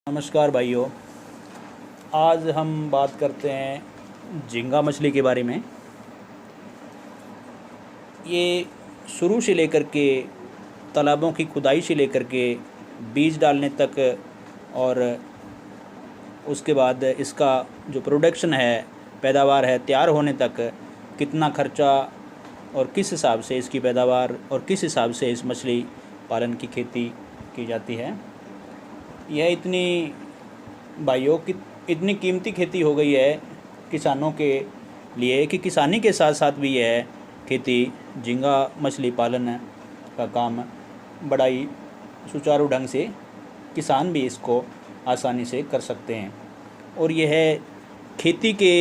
नमस्कार भाइयों। आज हम बात करते हैं झींगा मछली के बारे में। ये शुरू से लेकर के तालाबों की खुदाई से लेकर के बीज डालने तक और उसके बाद इसका जो प्रोडक्शन है, पैदावार है, तैयार होने तक कितना खर्चा और किस हिसाब से इसकी पैदावार और किस हिसाब से इस मछली पालन की खेती की जाती है। यह इतनी भाइयों की इतनी कीमती खेती हो गई है किसानों के लिए कि किसानी के साथ साथ भी यह खेती झींगा मछली पालन का काम बड़ा ही सुचारू ढंग से किसान भी इसको आसानी से कर सकते हैं। और यह खेती के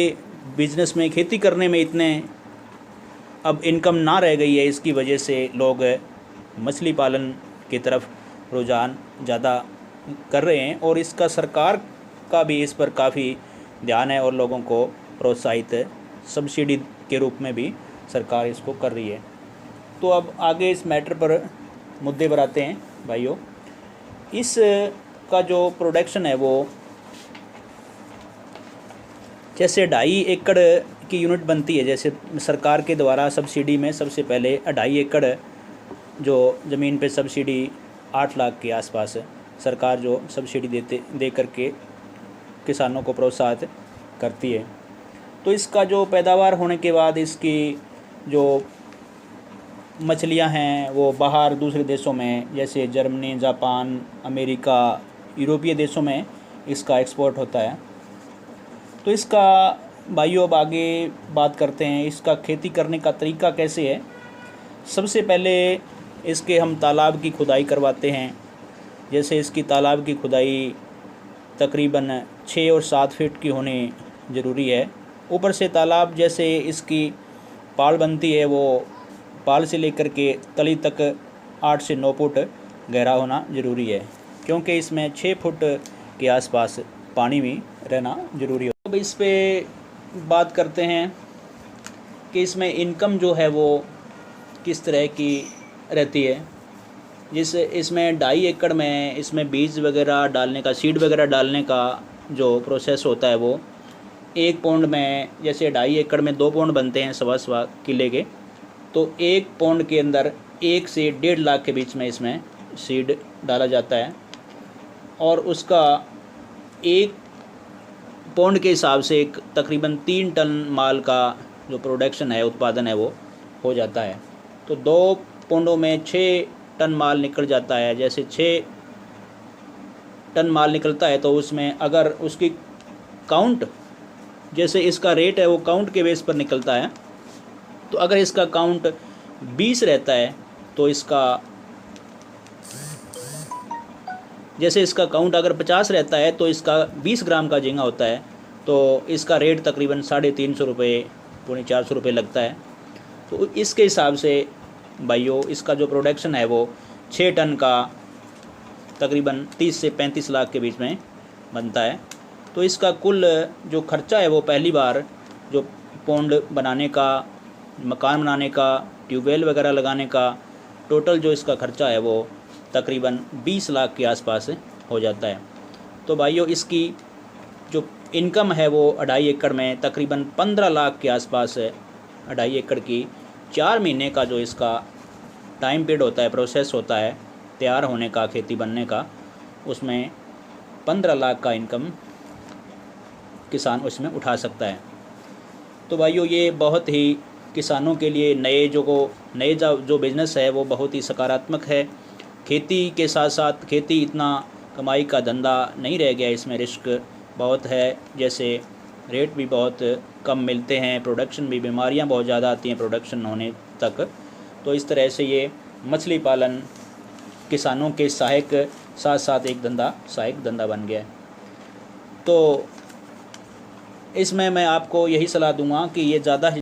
बिज़नेस में, खेती करने में इतने अब इनकम ना रह गई है, इसकी वजह से लोग मछली पालन की तरफ रुझान ज़्यादा कर रहे हैं और इसका सरकार का भी इस पर काफ़ी ध्यान है और लोगों को प्रोत्साहित सब्सिडी के रूप में भी सरकार इसको कर रही है। तो अब आगे इस मैटर पर मुद्दे पर आते हैं भाइयों। इस का जो प्रोडक्शन है वो जैसे 2.5 एकड़ की यूनिट बनती है। जैसे सरकार के द्वारा सब्सिडी में सबसे पहले 2.5 एकड़ जो ज़मीन पे सब्सिडी 8 लाख के आसपास सरकार जो सब्सिडी दे करके किसानों को प्रोत्साहित करती है। तो इसका जो पैदावार होने के बाद इसकी जो मछलियां हैं वो बाहर दूसरे देशों में जैसे जर्मनी, जापान, अमेरिका, यूरोपीय देशों में इसका एक्सपोर्ट होता है। तो इसका भाइयों अब आगे बात करते हैं इसका खेती करने का तरीका कैसे है। सबसे पहले इसके हम तालाब की खुदाई करवाते हैं। जैसे इसकी तालाब की खुदाई तकरीबन 6 और 7 फीट की होनी ज़रूरी है। ऊपर से तालाब जैसे इसकी पाल बनती है वो पाल से लेकर के तली तक 8 से 9 फुट गहरा होना ज़रूरी है, क्योंकि इसमें 6 फुट के आसपास पानी भी रहना ज़रूरी है। अब इस पे बात करते हैं कि इसमें इनकम जो है वो किस तरह की रहती है। जिससे इसमें 2.5 एकड़ में इसमें बीज वगैरह डालने का, सीड वगैरह डालने का जो प्रोसेस होता है वो 1 पौंड में, जैसे 2.5 एकड़ में 2 पौंड बनते हैं सवा किले के, तो 1 पौंड के अंदर 1 से 1.5 लाख के बीच में इसमें सीड डाला जाता है और उसका 1 पौंड के हिसाब से एक तकरीबन 3 टन माल का जो प्रोडक्शन है, उत्पादन है, वो हो जाता है। तो 2 पौंडों में 6 टन माल निकल जाता है। जैसे 6 टन माल निकलता है तो उसमें अगर उसकी काउंट, जैसे इसका रेट है वो काउंट के बेस पर निकलता है, तो अगर इसका काउंट 20 रहता है तो इसका, जैसे इसका काउंट अगर 50 रहता है तो इसका 20 ग्राम का झींगा होता है तो इसका रेट तकरीबन 350 रुपये, 450 रुपये लगता है। तो इसके हिसाब से भाइयों इसका जो प्रोडक्शन है वो 6 टन का तकरीबन 30 से 35 लाख के बीच में बनता है। तो इसका कुल जो खर्चा है वो पहली बार जो पौंड बनाने का, मकान बनाने का, ट्यूबवेल वगैरह लगाने का, टोटल जो इसका खर्चा है वो तकरीबन 20 लाख के आसपास हो जाता है। तो भाइयों इसकी जो इनकम है वो 2.5 एकड़ में तकरीबन 15 लाख के आसपास है। 2.5 एकड़ की 4 महीने का जो इसका टाइम पीरियड होता है, प्रोसेस होता है तैयार होने का, खेती बनने का, उसमें 15 लाख का इनकम किसान उसमें उठा सकता है। तो भाइयों ये बहुत ही किसानों के लिए नए जो बिज़नेस है वो बहुत ही सकारात्मक है। खेती के साथ साथ खेती इतना कमाई का धंधा नहीं रह गया, इसमें रिस्क बहुत है। जैसे रेट भी बहुत कम मिलते हैं, प्रोडक्शन भी, बीमारियां बहुत ज़्यादा आती हैं प्रोडक्शन होने तक। तो इस तरह से ये मछली पालन किसानों के सहायक साथ एक सहायक धंधा बन गया है। तो इसमें मैं आपको यही सलाह दूंगा कि ये ज़्यादा